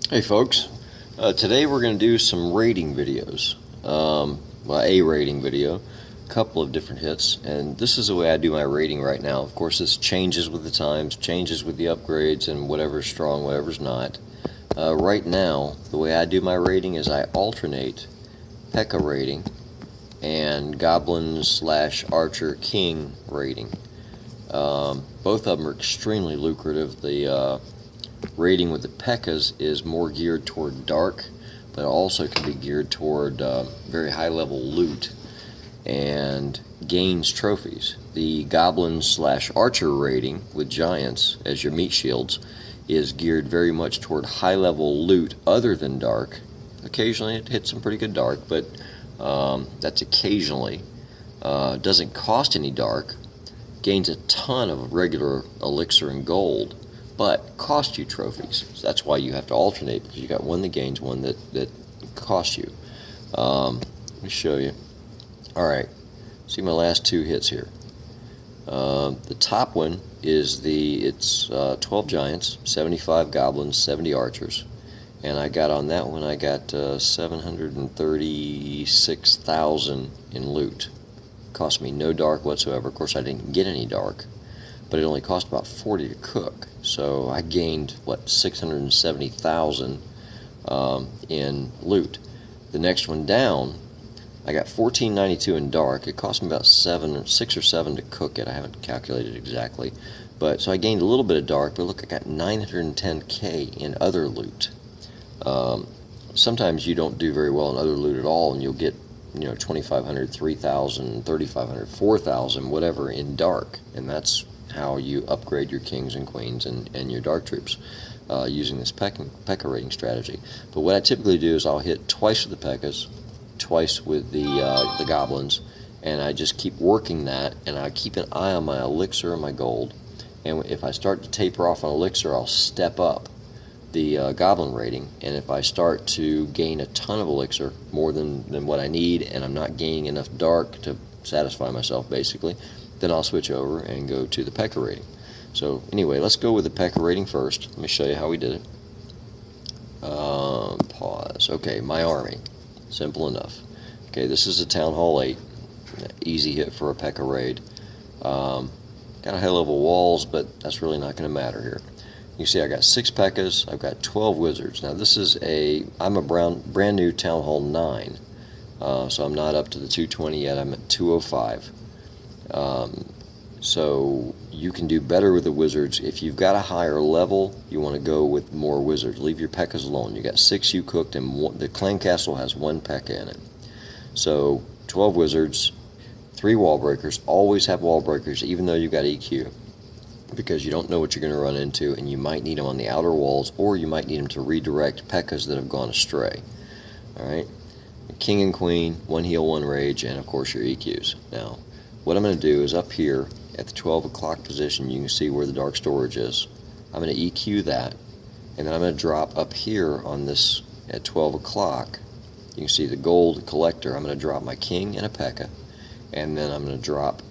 Hey folks, today we're going to do some rating videos. Well, a rating video, a couple of different hits, and this is the way I do my rating right now. Of course, this changes with the times, changes with the upgrades, and whatever's strong, whatever's not. Right now, the way I do my rating is I alternate Pekka rating and Goblin / Archer King rating. Both of them are extremely lucrative. The rating with the Pekkas is more geared toward dark, but also can be geared toward very high level loot and gains trophies. The Goblin / Archer rating with giants as your meat shields is geared very much toward high level loot other than dark. Occasionally it hits some pretty good dark, but that's occasionally. Doesn't cost any dark, gains a ton of regular elixir and gold, but cost you trophies. So that's why you have to alternate, because you got one that gains, one that costs you. Let me show you. Alright, see my last two hits here. The top one is it's 12 giants, 75 goblins, 70 archers. And I got on that one, I got 736,000 in loot. Cost me no dark whatsoever. Of course, I didn't get any dark, but it only cost about 40 to cook. So I gained, 670,000 in loot. The next one down, I got 1492 in dark. It cost me about 6 or 7 to cook it. I haven't calculated exactly. But so I gained a little bit of dark, but look, I got 910k in other loot. Sometimes you don't do very well in other loot at all, and you'll get 2,500, 3,000, 3,500, 4,000, whatever in dark, and that's how you upgrade your kings and queens and your dark troops using this Pekka rating strategy. But what I typically do is I'll hit twice with the Pekkas, twice with the goblins, and I just keep working that, and I keep an eye on my elixir and my gold. And if I start to taper off on elixir, I'll step up the goblin rating, and if I start to gain a ton of elixir, more than what I need, and I'm not gaining enough dark to satisfy myself basically, then I'll switch over and go to the Pekka rating. So anyway, let's go with the Pekka rating first. Let me show you how we did it. Pause. Okay, my army. Simple enough. Okay, this is a Town Hall 8. Easy hit for a Pekka raid. Got a high level walls, but that's really not going to matter here. You see I got 6 Pekkas, I've got 12 wizards. Now this is I'm a brand new Town Hall 9, so I'm not up to the 220 yet, I'm at 205. So you can do better with the wizards. If you've got a higher level, you want to go with more wizards. Leave your Pekkas alone. You got 6 you cooked, and the clan castle has 1 Pekka in it. So 12 wizards, 3 wall breakers. Always have wall breakers, even though you've got EQ, because you don't know what you're going to run into, and you might need them on the outer walls, or you might need them to redirect Pekkas that have gone astray. Alright? King and Queen, 1 heal, 1 rage, and of course your EQs. Now, what I'm going to do is up here at the 12 o'clock position, you can see where the dark storage is. I'm going to EQ that, and then I'm going to drop up here on this at 12 o'clock. You can see the gold collector. I'm going to drop my king and a Pekka, and then I'm going to drop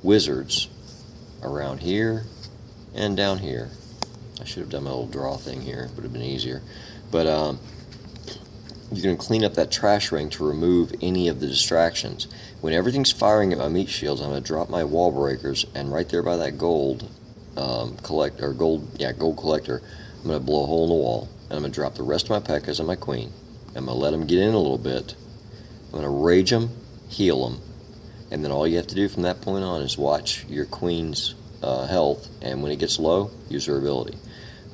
wizards around here and down here. I should have done my little draw thing here, it would have been easier. But you're going to clean up that trash ring to remove any of the distractions. When everything's firing at my meat shields, I'm going to drop my wall breakers, and right there by that gold gold collector, I'm going to blow a hole in the wall, and I'm going to drop the rest of my Pekkas and my queen. I'm going to let them get in a little bit. I'm going to rage them, heal them, and then all you have to do from that point on is watch your queen's health, and when it gets low, use her ability.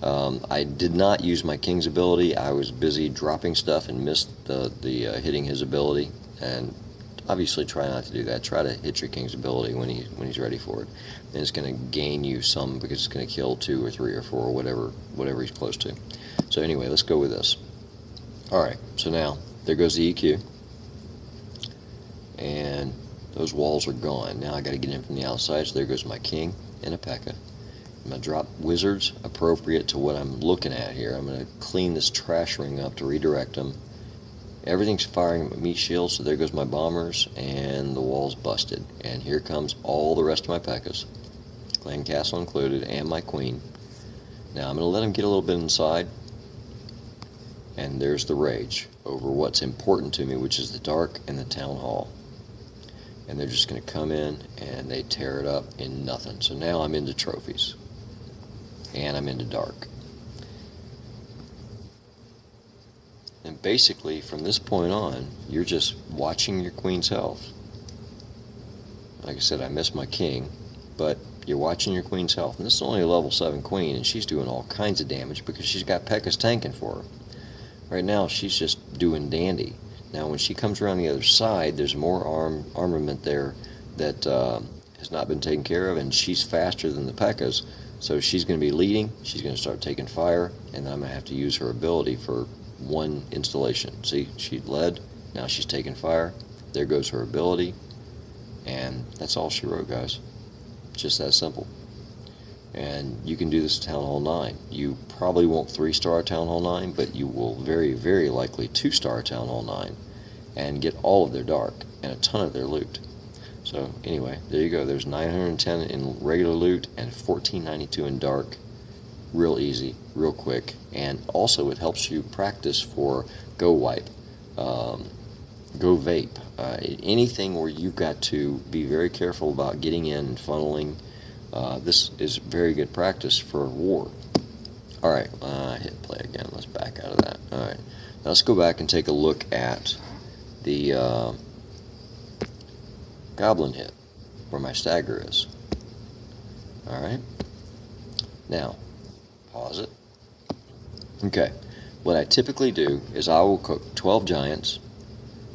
I did not use my king's ability. I was busy dropping stuff and missed the hitting his ability, and obviously try not to do that. Try to hit your king's ability when he's ready for it, and it's going to gain you some, because it's going to kill 2 or 3 or 4 or whatever he's close to. So anyway, let's go with this. Alright, so now there goes the EQ, and those walls are gone. Now I got to get in from the outside, so there goes my king and a Pekka. I'm going to drop wizards appropriate to what I'm looking at here. I'm going to clean this trash ring up to redirect them. Everything's firing at my meat shield, so there goes my bombers, and the wall's busted. And here comes all the rest of my Pekkas, clan castle included, and my queen. Now I'm going to let them get a little bit inside, and there's the rage over what's important to me, which is the dark and the town hall. And they're just going to come in and they tear it up in nothing. So now I'm into trophies, and I'm into dark. And basically, from this point on, you're just watching your queen's health. Like I said, I missed my king, but you're watching your queen's health. And this is only a level 7 queen, and she's doing all kinds of damage because she's got Pekka's tanking for her. Right now, she's just doing dandy. Now, when she comes around the other side, there's more armament there that has not been taken care of, and she's faster than the Pekkas. So she's going to be leading, she's going to start taking fire, and then I'm going to have to use her ability for one installation. See, she led, now she's taking fire, there goes her ability, and that's all she wrote, guys. Just that simple. And you can do this Town Hall 9. You probably won't 3-star Town Hall 9, but you will very, very likely 2-star Town Hall 9 and get all of their dark and a ton of their loot. So anyway, there you go. There's 910 in regular loot and 1492 in dark. Real easy, real quick, and also it helps you practice for Go Wipe, Go Vape, anything where you've got to be very careful about getting in and funneling. This is very good practice for war. Alright, hit play again. Let's back out of that. Alright, now let's go back and take a look at the Goblin hit, where my stagger is. Alright, now pause it. Okay, what I typically do is I will cook 12 giants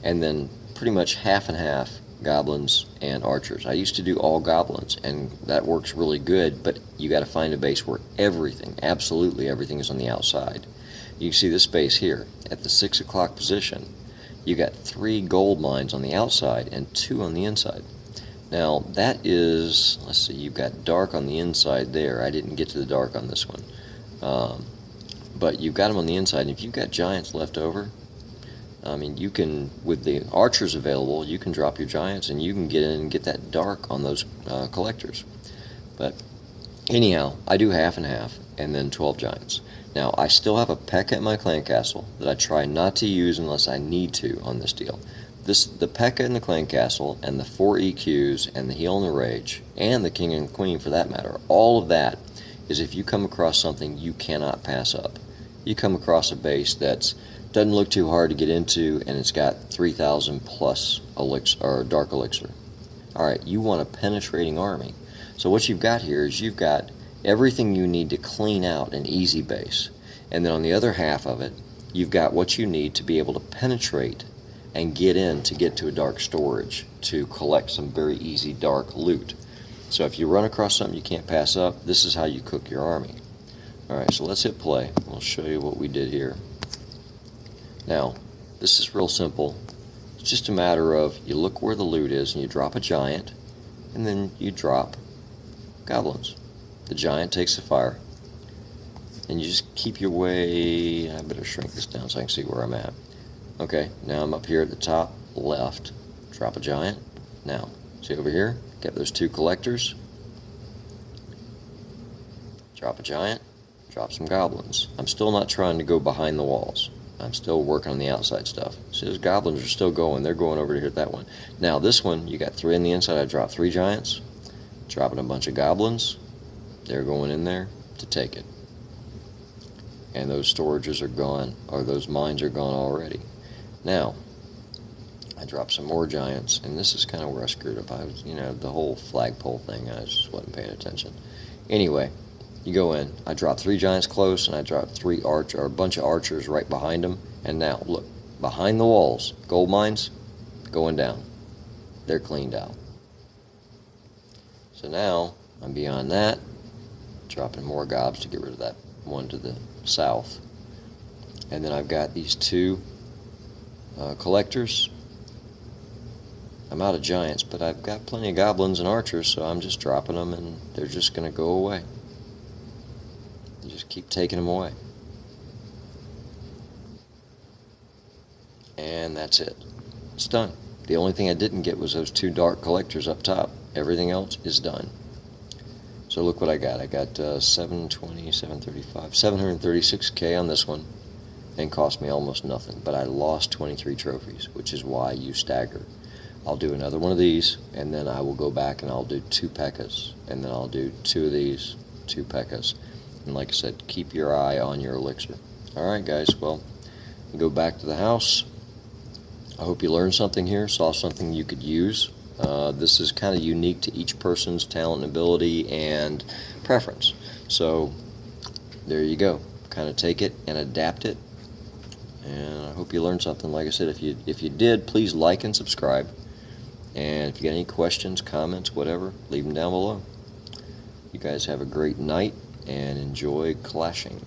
and then pretty much half and half goblins and archers. I used to do all goblins, and that works really good, but you got to find a base where everything, absolutely everything, is on the outside. You can see this base here at the 6 o'clock position. You got 3 gold mines on the outside and 2 on the inside. Now that is, let's see, you've got dark on the inside there. I didn't get to the dark on this one, but you've got them on the inside. And if you've got giants left over, I mean, you can, with the archers available, you can drop your giants and you can get in and get that dark on those collectors. But anyhow, I do half and half and then 12 giants. Now, I still have a Pekka at my clan castle that I try not to use unless I need to on this deal. The Pekka in the clan castle and the 4 EQs and the heal and the rage and the king and queen for that matter, all of that is if you come across something you cannot pass up. You come across a base that's doesn't look too hard to get into, and it's got 3,000 plus elixir, or dark elixir. Alright, you want a penetrating army. So what you've got here is you've got everything you need to clean out an easy base. And then on the other half of it, you've got what you need to be able to penetrate and get in to get to a dark storage to collect some very easy dark loot. So if you run across something you can't pass up, this is how you cook your army. Alright, so let's hit play. We'll show you what we did here. Now, this is real simple. It's just a matter of you look where the loot is and you drop a giant, and then you drop goblins. The giant takes the fire, and you just keep your way. I better shrink this down so I can see where I'm at. Okay, now I'm up here at the top left. Drop a giant. Now, see over here? Get those 2 collectors. Drop a giant. Drop some goblins. I'm still not trying to go behind the walls. I'm still working on the outside stuff. See, those goblins are still going. They're going over to hit that one. Now, this one, you got 3 on the inside. I dropped 3 giants. Dropping a bunch of goblins. They're going in there to take it. And those storages are gone, or those mines are gone already. Now, I dropped some more giants, and this is kind of where I screwed up. I was, the whole flagpole thing, I just wasn't paying attention. Anyway, you go in. I dropped 3 giants close, and I dropped a bunch of archers right behind them. And now, look, behind the walls, gold mines going down. They're cleaned out. So now, I'm beyond that, dropping more gobs to get rid of that one to the south. And then I've got these 2 collectors. I'm out of giants, but I've got plenty of goblins and archers, so I'm just dropping them, and they're just going to go away. You just keep taking them away. And that's it. It's done. The only thing I didn't get was those 2 dark collectors up top. Everything else is done. So look what I got. I got 720, 735, 736k on this one. and cost me almost nothing, but I lost 23 trophies, which is why I use Staggered. I'll do another one of these, and then I will go back and I'll do 2 Pekkas, and then I'll do 2 of these, 2 Pekkas. And like I said, keep your eye on your elixir. Alright guys, well, go back to the house. I hope you learned something here, saw something you could use. This is kind of unique to each person's talent and ability and preference. So there you go. Kind of take it and adapt it. And I hope you learned something. Like I said, if you did, please like and subscribe. And if you got any questions, comments, whatever, leave them down below. You guys have a great night and enjoy clashing.